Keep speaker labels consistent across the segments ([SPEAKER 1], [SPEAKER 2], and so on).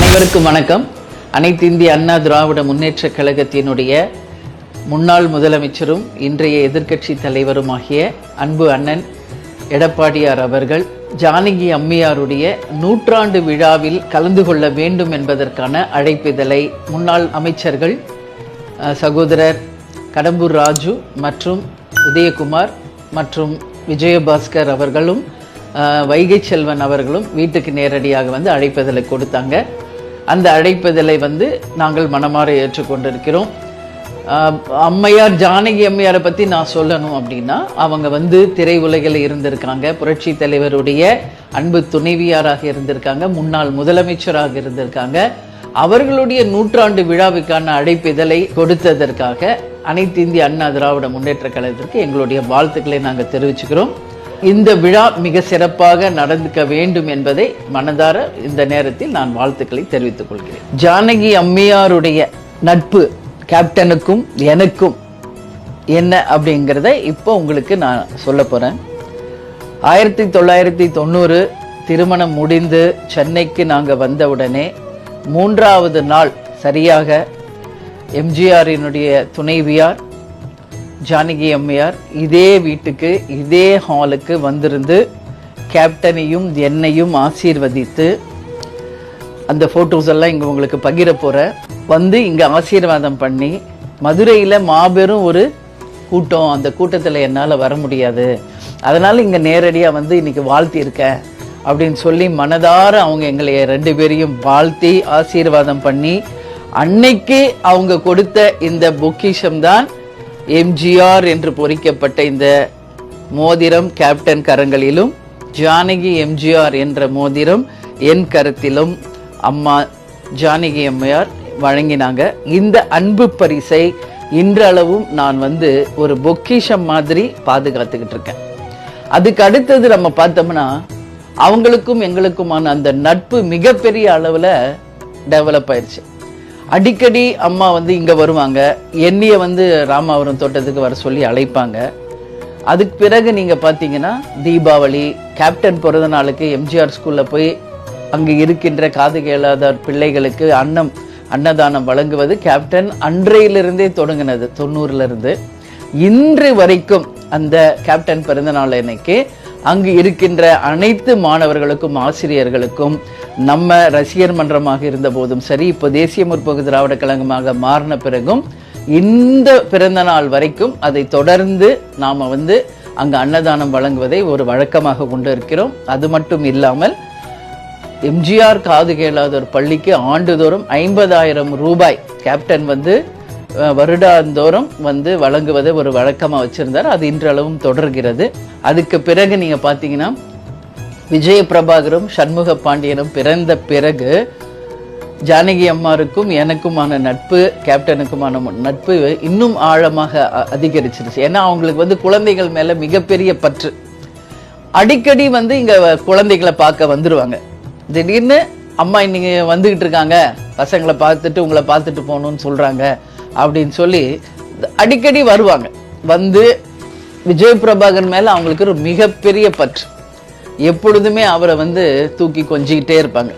[SPEAKER 1] அனைவருக்கும் வணக்கம். அனைத்து இந்திய அண்ணா திராவிட முன்னேற்ற கழகத்தினுடைய முன்னாள் முதலமைச்சரும் இன்றைய எதிர்க்கட்சி தலைவருமாகிய அன்பு அண்ணன் எடப்பாடியார் அவர்கள் ஜானகி அம்மையாருடைய 100ஆண்டு விழாவில் கலந்து கொள்ள வேண்டும் என்பதற்கான அழைப்பிதழை முன்னாள் அமைச்சர்கள் சகோதரர் கடம்பூர் ராஜு மற்றும் உதயகுமார் மற்றும் விஜயபாஸ்கர் அவர்களும் வைகை செல்வன் அவர்களும் வீட்டுக்கு நேரடியாக வந்து அழைப்பிதழை கொடுத்தாங்க. அந்த அழைப்பிதழை வந்து நாங்கள் மனமாற ஏற்றுக்கொண்டிருக்கிறோம். அம்மையார் ஜானகி அம்மையாரை பற்றி நான் சொல்லணும் அப்படின்னா, அவங்க வந்து திரையுலகில் இருந்திருக்காங்க, புரட்சி தலைவருடைய அன்பு துணைவியாராக இருந்திருக்காங்க, முன்னாள் முதலமைச்சராக இருந்திருக்காங்க. அவர்களுடைய 100ஆண்டு விழாவுக்கான அழைப்பிதழை கொடுத்ததற்காக அனைத்து இந்திய அண்ணா திராவிட முன்னேற்ற கழகத்திற்கு எங்களுடைய வாழ்த்துக்களை நாங்கள் தெரிவிச்சுக்கிறோம். இந்த விழா மிக சிறப்பாக நடந்துக்க வேண்டும் என்பதை மனதார இந்த நேரத்தில் நான் வாழ்த்துக்களை தெரிவித்துக் கொள்கிறேன். ஜானகி அம்மையாருடைய நட்பு கேப்டனுக்கும் எனக்கும் என்ன அப்படிங்கிறத இப்போ உங்களுக்கு நான் சொல்ல போறேன். 1990 திருமணம் முடிந்து சென்னைக்கு நாங்கள் வந்தவுடனே 3வது நாள் சரியாக எம்ஜிஆரினுடைய துணைவியார் ஜானகி அம்மையார் இதே வீட்டுக்கு இதே ஹாலுக்கு வந்திருந்து கேப்டனையும் என்னையும் ஆசீர்வதித்து, அந்த ஃபோட்டோஸ் எல்லாம் இங்கே உங்களுக்கு பகிர போகிறேன், வந்து இங்கே ஆசீர்வாதம் பண்ணி, மதுரையில் மாபெரும் ஒரு கூட்டம், அந்த கூட்டத்தில் என்னால் வர முடியாது, அதனால் இங்கே நேரடியாக வந்து இன்னைக்கு வாழ்த்தியிருக்கேன் அப்படின்னு சொல்லி மனதார அவங்க எங்களை 2 பேரையும் வாழ்த்தி ஆசீர்வாதம் பண்ணி, அன்னைக்கு அவங்க கொடுத்த இந்த பொக்கிஷம்தான் எம்ஜிஆர் என்று பொறிக்கப்பட்ட இந்த மோதிரம் கேப்டன் கரங்களிலும், ஜானகி எம்ஜிஆர் என்ற மோதிரம் என் கருத்திலும் அம்மா ஜானகி அம்மையார் வழங்கினாங்க. இந்த அன்பு பரிசை இன்றளவும் நான் வந்து ஒரு பொக்கிஷம் மாதிரி பாதுகாத்துக்கிட்டு இருக்கேன். அதுக்கு அடுத்தது நம்ம பார்த்தோம்னா, அவங்களுக்கும் எங்களுக்குமான அந்த நட்பு மிகப்பெரிய அளவில் டெவலப் ஆயிடுச்சு. அடிக்கடி அம்மா வந்து இங்கே வருவாங்க, என்னைய வந்து ராமாவரம் தோட்டத்துக்கு வர சொல்லி அழைப்பாங்க. அதுக்கு பிறகு நீங்கள் பார்த்தீங்கன்னா தீபாவளி, கேப்டன் பிறந்த நாளுக்கு எம்ஜிஆர் ஸ்கூலில் போய் அங்கே இருக்கின்ற காது கேளாத பிள்ளைகளுக்கு அன்னதானம் வழங்குவது கேப்டன் அன்றையிலிருந்தே தொடங்கினது. 90லிருந்து இன்று வரைக்கும் அந்த கேப்டன் பிறந்த நாள் அன்னைக்கு அங்கு இருக்கின்ற அனைத்து மாணவர்களுக்கும் ஆசிரியர்களுக்கும், நம்ம ரசிகர் மன்றமாக இருந்த போதும் சரி, இப்போ தேசிய முற்போக்கு திராவிட கழகமாக மாறின பிறகும் இந்த பிறந்த நாள் வரைக்கும் அதை தொடர்ந்து நாம் வந்து அங்கு அன்னதானம் வழங்குவதை ஒரு வழக்கமாக கொண்டு இருக்கிறோம். அது மட்டும் இல்லாமல் எம்ஜிஆர் காது கேளாதோர் பள்ளிக்கு ஆண்டுதோறும் 50,000 ரூபாய் கேப்டன் வந்து வருடாந்தோறும் வந்து வழங்குவதை ஒரு வழக்கமாக வச்சிருந்தார். அது இன்றளவும் தொடர்கிறது. அதுக்கு பிறகு நீங்க பார்த்தீங்கன்னா விஜய பிரபாகரும் சண்முக பாண்டியனும் பிறந்த பிறகு ஜானகி அம்மாருக்கும் எனக்குமான நட்பு, கேப்டனுக்குமான நட்பு இன்னும் ஆழமாக அதிகரிச்சிருச்சு. ஏன்னா அவங்களுக்கு வந்து குழந்தைகள் மேல மிகப்பெரிய பற்று. அடிக்கடி வந்து இங்க குழந்தைகளை பார்க்க வந்துருவாங்க. திடீர்னு அம்மா இன்னைக்கு வந்துகிட்டு இருக்காங்க, பசங்களை பார்த்துட்டு உங்களை பார்த்துட்டு போகணும்னு சொல்றாங்க அப்படின்னு சொல்லி அடிக்கடி வருவாங்க. வந்து விஜய் பிரபாகர் மேல அவங்களுக்கு ஒரு மிகப்பெரிய பற்று. எப்பொழுதுமே அவரை வந்து தூக்கி கொஞ்சிக்கிட்டே இருப்பாங்க.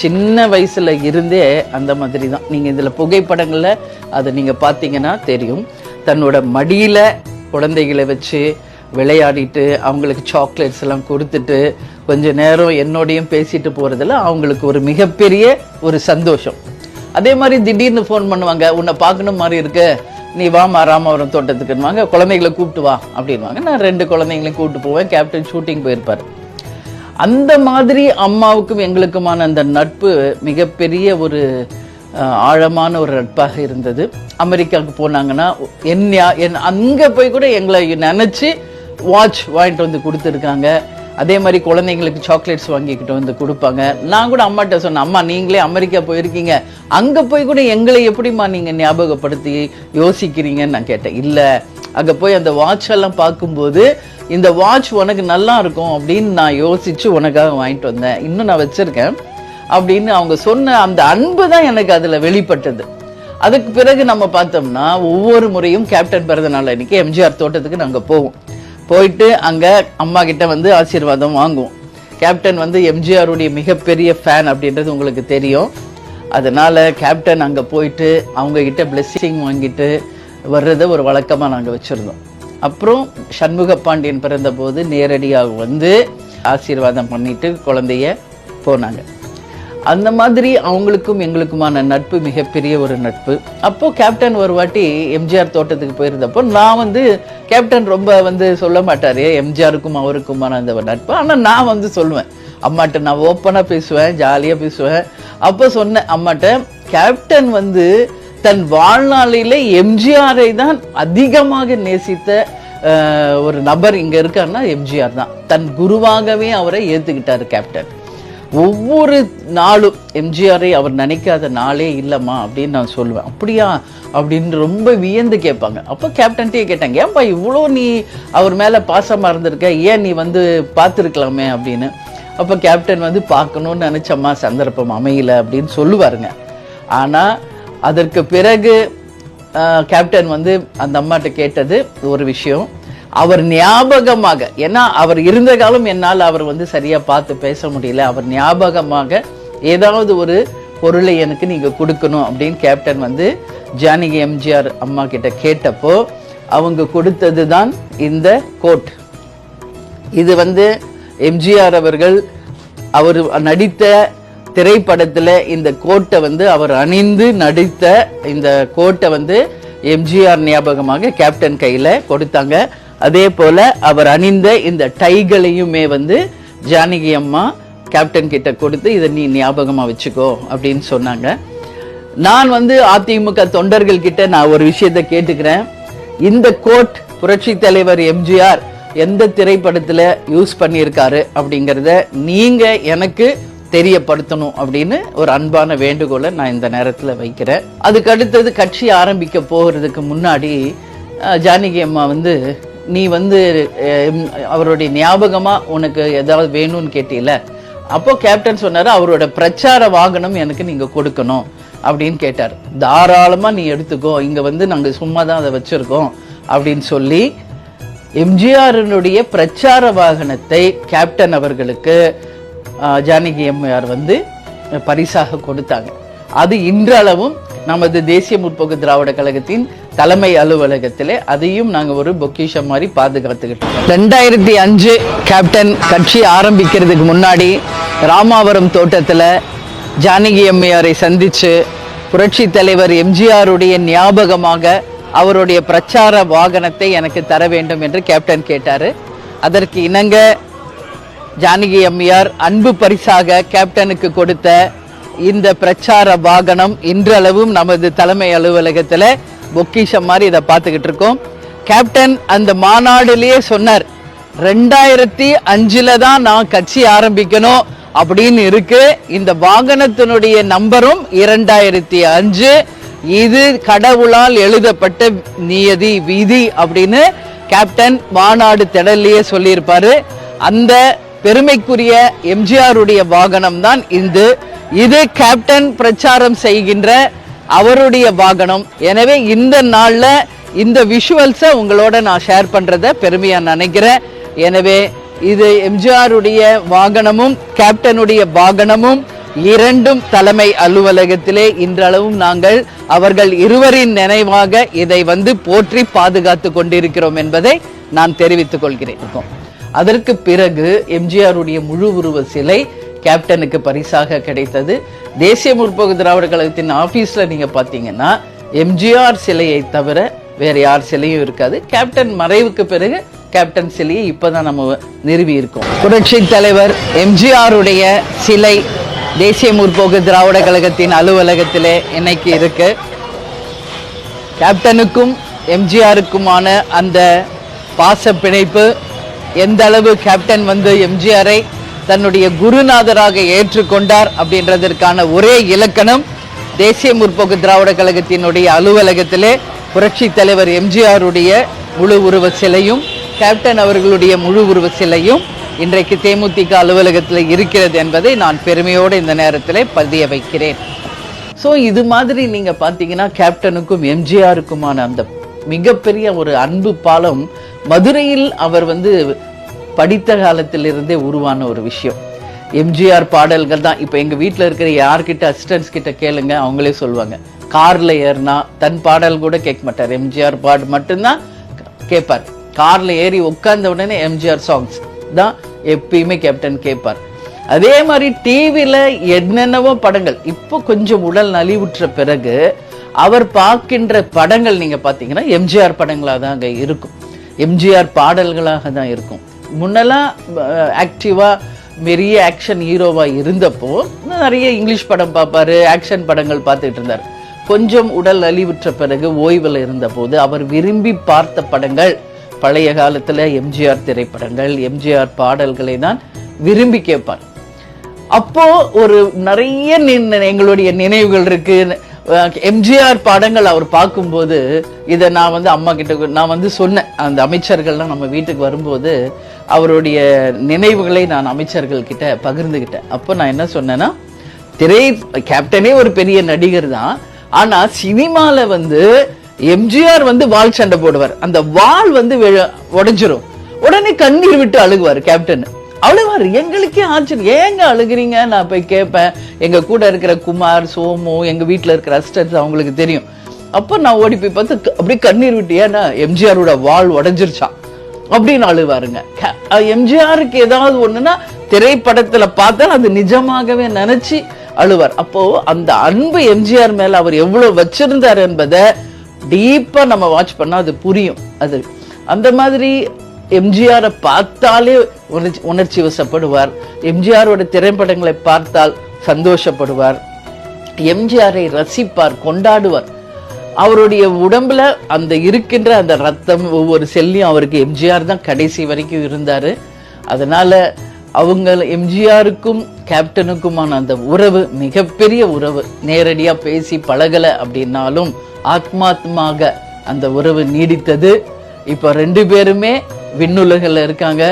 [SPEAKER 1] சின்ன வயசுல இருந்தே அந்த மாதிரி தான். நீங்க இதுல புகைப்படங்கள்ல அதை நீங்க பார்த்தீங்கன்னா தெரியும். தன்னோட மடியில குழந்தைகளை வச்சு விளையாடிட்டு அவங்களுக்கு சாக்லேட்ஸ் எல்லாம் கொடுத்துட்டு கொஞ்ச நேரம் என்னோடையும் பேசிட்டு போறதுல அவங்களுக்கு ஒரு மிகப்பெரிய ஒரு சந்தோஷம். அதே மாதிரி திடீர்னு ஃபோன் பண்ணுவாங்க, உன்னை பார்க்கணும் மாதிரி இருக்கு, நீ வாமா ராமாவரம் தோட்டத்துக்குன்னுவாங்க, குழந்தைகளை கூப்பிட்டு வா அப்படின்வாங்க. நான் 2 குழந்தைங்களையும் கூப்பிட்டு போவேன். கேப்டன் ஷூட்டிங் போயிருப்பார். அந்த மாதிரி அம்மாவுக்கும் எங்களுக்குமான அந்த நட்பு மிகப்பெரிய ஒரு ஆழமான ஒரு நட்பாக இருந்தது. அமெரிக்காவுக்கு போனாங்கன்னா அங்கே போய் கூட எங்களை நினைச்சு வாட்ச் வாங்கிட்டு வந்து கொடுத்துருக்காங்க. அதே மாதிரி குழந்தைங்களுக்கு சாக்லேட்ஸ் வாங்கிக்கிட்டு வந்து கொடுப்பாங்க. நான் கூட அம்மாட்ட சொன்னேன், அம்மா நீங்களே அமெரிக்கா போயிருக்கீங்க, அங்கே போய் கூட எங்களை எப்படிம்மா நீங்கள் ஞாபகப்படுத்தி யோசிக்கிறீங்கன்னு நான் கேட்டேன். இல்லை, அங்கே போய் அந்த வாட்ச் எல்லாம் பார்க்கும்போது இந்த வாட்ச் உனக்கு நல்லா இருக்கும் அப்படின்னு நான் யோசிச்சு உனக்காக வாங்கிட்டு வந்தேன், இன்னும் நான் வச்சிருக்கேன் அப்படின்னு அவங்க சொன்ன அந்த அன்பு தான் எனக்கு அதில் வெளிப்பட்டது. அதுக்கு பிறகு நம்ம பார்த்தோம்னா ஒவ்வொரு முறையும் கேப்டன் பிறந்த நாள் அன்னைக்கு எம்ஜிஆர் தோட்டத்துக்கு நாங்கள் போவோம். போயிட்டு அங்கே அம்மா கிட்ட வந்து ஆசீர்வாதம் வாங்குவோம். கேப்டன் வந்து எம்ஜிஆருடைய மிகப்பெரிய ஃபேன் அப்படின்றது உங்களுக்கு தெரியும். அதனால கேப்டன் அங்கே போயிட்டு அவங்க கிட்ட பிளெஸ்ஸிங் வாங்கிட்டு வர்றதை ஒரு வழக்கமாக நாங்கள் வச்சுருந்தோம். அப்புறம் சண்முக பாண்டியன் பிறந்தபோது நேரடியாக வந்து ஆசீர்வாதம் பண்ணிட்டு குழந்தைய போனாங்க. அந்த மாதிரி அவங்களுக்கும் எங்களுக்குமான நட்பு மிகப்பெரிய ஒரு நட்பு. அப்போ கேப்டன் ஒரு வாட்டி எம்ஜிஆர் தோட்டத்துக்கு போயிருந்தப்போ நான் வந்து கேப்டன் ரொம்ப வந்து சொல்ல மாட்டாரு எம்ஜிஆருக்கும் அவருக்குமான அந்த நட்பு. ஆனால் நான் வந்து சொல்லுவேன் அம்மாட்ட, நான் ஓப்பனாக பேசுவேன், ஜாலியாக பேசுவேன். அப்போ சொன்னேன் அம்மாட்ட, கேப்டன் வந்து தன் வாழ்நாளிலே எம்ஜிஆரை தான் அதிகமாக நேசித்த ஒரு நபர் இங்க இருக்காருன்னா எம்ஜிஆர் தான். தன் குருவாகவே அவரை ஏத்துக்கிட்டாரு கேப்டன். ஒவ்வொரு நாளும் எம்ஜிஆரை அவர் நினைக்காத நாளே இல்லைம்மா அப்படின்னு நான் சொல்லுவேன். அப்படியா அப்படின்னு ரொம்ப வியந்து கேட்பாங்க. அப்போ கேப்டன்ட்டே கேட்டாங்க, ஏன்பா இவ்வளோ நீ அவர் மேலே பாசமாக இருந்திருக்க, ஏன் நீ வந்து பார்த்துருக்கலாமே அப்படின்னு. அப்போ கேப்டன் வந்து பார்க்கணுன்னு நினச்சம்மா சந்தர்ப்பம் அமையல அப்படின்னு சொல்லுவாருங்க. ஆனால் அதற்கு பிறகு கேப்டன் வந்து அந்த அம்மாட்ட கேட்டது ஒரு விஷயம், அவர் ஞாபகமாக, ஏன்னா அவர் இருந்த காலம் என்னால் அவர் வந்து சரியா பார்த்து பேச முடியல, அவர் ஞாபகமாக ஏதாவது ஒரு பொருளை எனக்கு நீங்க கொடுக்கணும் அப்படின்னு கேப்டன் வந்து ஜானகி எம்ஜிஆர் அம்மா கிட்ட கேட்டப்போ அவங்க கொடுத்தது தான் இந்த கோட். இது வந்து எம்ஜிஆர் அவர்கள் அவர் நடித்த திரைப்படத்துல இந்த கோட்டை வந்து அவர் அணிந்து நடித்த இந்த கோட்டை வந்து எம்ஜிஆர் ஞாபகமாக கேப்டன் கையில கொடுத்தாங்க. அதே போல அவர் அணிந்த இந்த டைகளையுமே வந்து ஜானகி அம்மா கேப்டன் கிட்ட கொடுத்து இதை நீ ஞாபகமா வச்சுக்கோ அப்படின்னு சொன்னாங்க. நான் வந்து அதிமுக தொண்டர்கள் கிட்ட நான் ஒரு விஷயத்தை கேட்டுக்கிறேன், இந்த கோட் புரட்சி தலைவர் எம்ஜிஆர் எந்த திரைப்படத்துல யூஸ் பண்ணியிருக்காரு அப்படிங்கறத நீங்க எனக்கு தெரியப்படுத்தணும் அப்படின்னு ஒரு அன்பான வேண்டுகோளை நான் இந்த நேரத்தில் வைக்கிறேன். அதுக்கு அடுத்தது கட்சி ஆரம்பிக்க போகிறதுக்கு முன்னாடி ஜானகி அம்மா வந்து நீ வந்து அவருடைய ஞாபகமா உனக்கு ஏதாவது வேணும்னு கேட்டீல, அப்போ கேப்டன் சொன்னாரு அவரோட பிரச்சார வாகனம் எனக்கு நீங்க கொடுக்கணும் அப்படின்னு கேட்டார். தாராளமா நீ எடுத்துக்கோ, இங்க வந்து நாங்க சும்மா தான் அதை வச்சிருக்கோம் அப்படின்னு சொல்லி எம்ஜிஆரினுடைய பிரச்சார வாகனத்தை கேப்டன் அவர்களுக்கு ஜானகி அம்மையார் வந்து பரிசாக கொடுத்தாங்க. அது இன்றளவும் நமது தேசிய முற்போக்கு திராவிட கழகத்தின் தலைமை அலுவலகத்திலே அதையும் நாங்க ஒரு பொக்கிஷம் மாதிரி பாதுகாத்துக்கிட்டோம். 2005 கேப்டன் கட்சி ஆரம்பிக்கிறதுக்கு முன்னாடி ராமாவரம் தோட்டத்துல ஜானகி அம்மையாரை சந்திச்சு புரட்சி தலைவர் எம்ஜிஆருடைய ஞாபகமாக அவருடைய பிரச்சார வாகனத்தை எனக்கு தர வேண்டும் என்று கேப்டன் கேட்டாரு. அதற்கு இணங்க ஜானகி அம்மையார் அன்பு பரிசாக கேப்டனுக்கு கொடுத்த இந்த பிரச்சார வாகனம் இன்றளவும் நமது தலைமை அலுவலகத்துல பொக்கிஷம் மாதிரி இதை பார்த்துக்கிட்டு இருக்கோம். கேப்டன் அந்த மாநாடுலயே சொன்னார், 2005 தான் நான் கட்சி ஆரம்பிக்கணும் அப்படின்னு இருக்கு, இந்த வாகனத்தினுடைய நம்பரும் 2005, இது கடவுளால் எழுதப்பட்ட நியதி விதி அப்படின்னு கேப்டன் மாநாடு திடல்லையே சொல்லியிருப்பாரு. அந்த பெருமைக்குரிய எம்ஜிஆருடைய வாகனம் தான் இது கேப்டன் பிரச்சாரம் செய்கின்ற அவருடைய வாகனம். எனவே இந்த நாள்ல இந்த விஷுவல்ஸை உங்களோட நான் ஷேர் பண்றத பெருமையா நினைக்கிறேன். எனவே இது எம்ஜிஆருடைய வாகனமும் கேப்டனுடைய வாகனமும் இரண்டும் தலைமை அலுவலகத்திலே இன்றளவும் நாங்கள் அவர்கள் இருவரின் நினைவாக இதை வந்து போற்றி பாதுகாத்து கொண்டிருக்கிறோம் என்பதை நான் தெரிவித்துக் கொள்கிறேன். அதற்கு பிறகு எம்ஜிஆருடைய முழு உருவ சிலை கேப்டனுக்கு பரிசாக கிடைத்தது. தேசிய முற்போக்கு திராவிட கழகத்தின் ஆபீஸ்ல நீங்க பாத்தீங்கன்னா எம்ஜிஆர் சிலையை தவிர வேற யார் சிலையும் இருக்காது. கேப்டன் மறைவுக்கு பிறகு கேப்டன் சிலையை இப்பதான் நம்ம நிறுவி இருக்கோம். புரட்சி தலைவர் எம்ஜிஆருடைய சிலை தேசிய முற்போக்கு திராவிட கழகத்தின் அலுவலகத்திலே இன்னைக்கு இருக்கு. கேப்டனுக்கும் எம்ஜிஆருக்குமான அந்த பாச பிணைப்பு, எந்த அளவு கேப்டன் வந்து எம்ஜிஆரை தன்னுடைய குருநாதராக ஏற்றுக்கொண்டார் அப்படின்றதற்கான ஒரே இலக்கணம் தேசிய முற்போக்கு திராவிட கழகத்தினுடைய அலுவலகத்திலே புரட்சி தலைவர் எம்ஜிஆருடைய முழு உருவ சிலையும் கேப்டன் அவர்களுடைய முழு உருவ சிலையும் இன்றைக்கு தேமுதிக அலுவலகத்தில் இருக்கிறது என்பதை நான் பெருமையோடு இந்த நேரத்தில் பதிய வைக்கிறேன். ஸோ இது மாதிரி நீங்க பார்த்தீங்கன்னா கேப்டனுக்கும் எம்ஜிஆருக்குமான அந்த மிகப்பெரிய ஒரு அன்பு பாலம் மதுரையில் அவர் வந்து படித்த காலத்திலிருந்தே உருவான ஒரு விஷயம். எம்ஜிஆர் பாடல்கள் தான். இப்ப எங்க வீட்டுல இருக்கிற யார்கிட்ட அசிஸ்டன்ஸ் கிட்ட கேளுங்க, அவங்களே சொல்லுவாங்க. கார்ல ஏறினா தன் பாடல் கூட கேட்க மாட்டார், எம்ஜிஆர் பாட்டு மட்டும்தான் கேட்பார். கார்ல ஏறி உட்கார்ந்த உடனே எம்ஜிஆர் சாங்ஸ் தான் எப்பயுமே கேப்டன் கேட்பார். அதே மாதிரி டிவில என்னென்னவோ படங்கள், இப்போ கொஞ்சம் உடல் நலிவுற்ற பிறகு அவர் பார்க்கின்ற படங்கள் நீங்க பாத்தீங்கன்னா எம்ஜிஆர் படங்களாக தான் அங்க இருக்கும், எம்ஜிஆர் பாடல்களாக தான் இருக்கும். முன்னெல்லாம் ஆக்டிவா பெரிய ஆக்ஷன் ஹீரோவா இருந்தப்போ நிறைய இங்கிலீஷ் படம் பார்ப்பாரு, ஆக்ஷன் படங்கள் பார்த்துட்டு இருந்தார். கொஞ்சம் உடல் அழிவுற்ற பிறகு ஓய்வில் இருந்த போது அவர் விரும்பி பார்த்த படங்கள் பழைய காலத்துல எம்ஜிஆர் திரைப்படங்கள், எம்ஜிஆர் பாடல்களை தான் விரும்பி கேட்பார். அப்போ ஒரு நிறைய எங்களுடைய நினைவுகள் இருக்கு. எம்ஜிஆர் பாடங்கள் அவர் பார்க்கும்போது, இதை நான் அம்மா கிட்ட நான் சொன்னேன், அந்த அமைச்சர்கள்லாம் நம்ம வீட்டுக்கு வரும்போது அவருடைய நினைவுகளை நான் அமைச்சர்கள் கிட்ட பகிர்ந்துகிட்டேன். அப்போ நான் என்ன சொன்னேன்னா, கேப்டனே ஒரு பெரிய நடிகர் தான், ஆனா சினிமால எம்ஜிஆர் வால் சண்டை போடுவார், அந்த வால் உடைஞ்சிரும், உடனே கண்ணீர் விட்டு அழுகுவார் கேப்டன். அழுவார். எங்களுக்கே ஆச்சரியம், ஏங்க அழுகுறீங்க? நான் போய் கேட்பேன். எங்க கூட இருக்கிற குமார், சோமு, எங்க வீட்டுல இருக்கிற அசிஸ்டன்ஸ் அவங்களுக்கு தெரியும். அப்ப நான் ஓடி போய் பார்த்து அப்படியே கண்ணீர் விட்டு, ஏன்னா எம்ஜிஆரோட வால் உடைஞ்சிருச்சான் அப்படின்னு அழுவாருங்க. எம்ஜிஆருக்கு ஏதாவது ஒண்ணுன்னா திரைப்படத்துல பார்த்தால் அது நிஜமாகவே நினைச்சு அழுவார். அப்போ அந்த அன்பு எம்ஜிஆர் மேல அவர் எவ்வளவு வச்சிருந்தார் என்பதை டீப்பா நம்ம வாட்ச் பண்ணா அது புரியும். அது அந்த மாதிரி எம்ஜிஆரை பார்த்தாலே உணர்ச்சி வசப்படுவார், எம்ஜிஆரோட திரைப்படங்களை பார்த்தால் சந்தோஷப்படுவார், எம்ஜிஆரை ரசிப்பார், கொண்டாடுவார். அவருடைய உடம்புல அந்த இருக்கின்ற அந்த ரத்தம் ஒவ்வொரு செல்லியும் அவருக்கு எம்ஜிஆர் தான் கடைசி வரைக்கும் இருந்தாரு. அதனால அவங்க எம்ஜிஆருக்கும் கேப்டனுக்குமான அந்த உறவு மிகப்பெரிய உறவு. நேரடியா பேசி பழகல அப்படின்னாலும் ஆத்மாத்மாக அந்த உறவு நீடித்தது. இப்ப 2 பேருமே விண்ணுலகில் இருக்காங்க.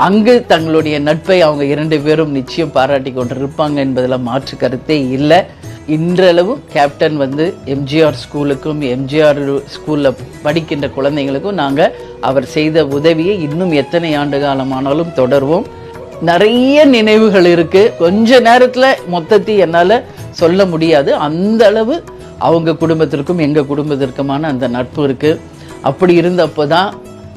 [SPEAKER 1] அங்கு தங்களுடைய நட்பை அவங்க 2 பேரும் நிச்சயம் பாராட்டி கொண்டிருப்பாங்க என்பதுல மாற்று கருத்தே இல்லை. இன்றளவும் கேப்டன் எம்ஜிஆர் ஸ்கூலுக்கும் எம்ஜிஆர் ஸ்கூல்ல படிக்கின்ற குழந்தைங்களுக்கும் நாங்க அவர் செய்த உதவியை இன்னும் எத்தனை ஆண்டு காலமானாலும் தொடர்வோம். நிறைய நினைவுகள் இருக்கு. கொஞ்ச நேரத்துல மொத்தத்தை என்னால சொல்ல முடியாது. அந்த அளவு அவங்க குடும்பத்திற்கும் எங்க குடும்பத்திற்குமான அந்த நட்பு இருக்கு. அப்படி இருந்தப்போதான்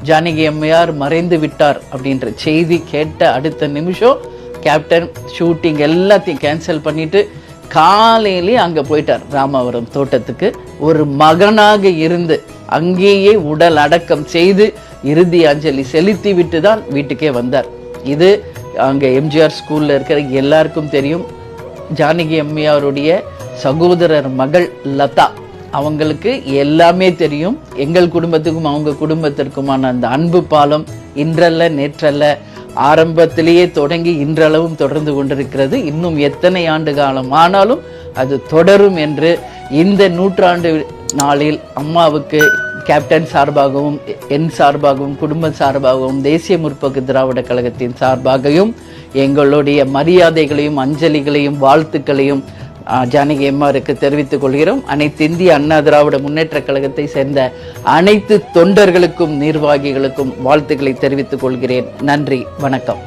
[SPEAKER 1] ஜானகி அம்மையார் மறைந்து விட்டார் அப்படின்ற செய்தி கேட்ட அடுத்த நிமிஷம் கேப்டன் ஷூட்டிங் எல்லாத்தையும் கேன்சல் பண்ணிட்டு காலையிலே அங்க போயிட்டார் ராமாவரம் தோட்டத்துக்கு. ஒரு மகனாக இருந்து அங்கேயே உடல் அடக்கம் செய்து இறுதி அஞ்சலி செலுத்தி விட்டு தான் வீட்டுக்கே வந்தார். இது அங்க எம்ஜிஆர் ஸ்கூல்ல இருக்கிற எல்லாருக்கும் தெரியும். ஜானகி அம்மையாருடைய சகோதரர் மகள் லதா, அவங்களுக்கு எல்லாமே தெரியும். எங்கள் குடும்பத்துக்கும் அவங்க குடும்பத்திற்குமான அந்த அன்பு பாலம் இன்றல்ல நேற்றல்ல, ஆரம்பத்திலேயே தொடங்கி இன்றளவும் தொடர்ந்து கொண்டிருக்கிறது. இன்னும் எத்தனை ஆண்டு காலம் ஆனாலும் அது தொடரும் என்று இந்த 100ஆண்டு நாளில் அம்மாவுக்கு கேப்டன் சார்பாகவும் என் சார்பாகவும் குடும்ப சார்பாகவும் தேசிய முற்போக்கு திராவிட கழகத்தின் சார்பாகவும் எங்களுடைய மரியாதைகளையும் அஞ்சலிகளையும் வாழ்த்துக்களையும் ஜானகி அம்மாருக்கு தெரிவித்துக் கொள்கிறோம். அனைத்து இந்திய அண்ணா திராவிட முன்னேற்ற கழகத்தை சேர்ந்த அனைத்து தொண்டர்களுக்கும் நிர்வாகிகளுக்கும் வாழ்த்துக்களை தெரிவித்துக் கொள்கிறேன். நன்றி, வணக்கம்.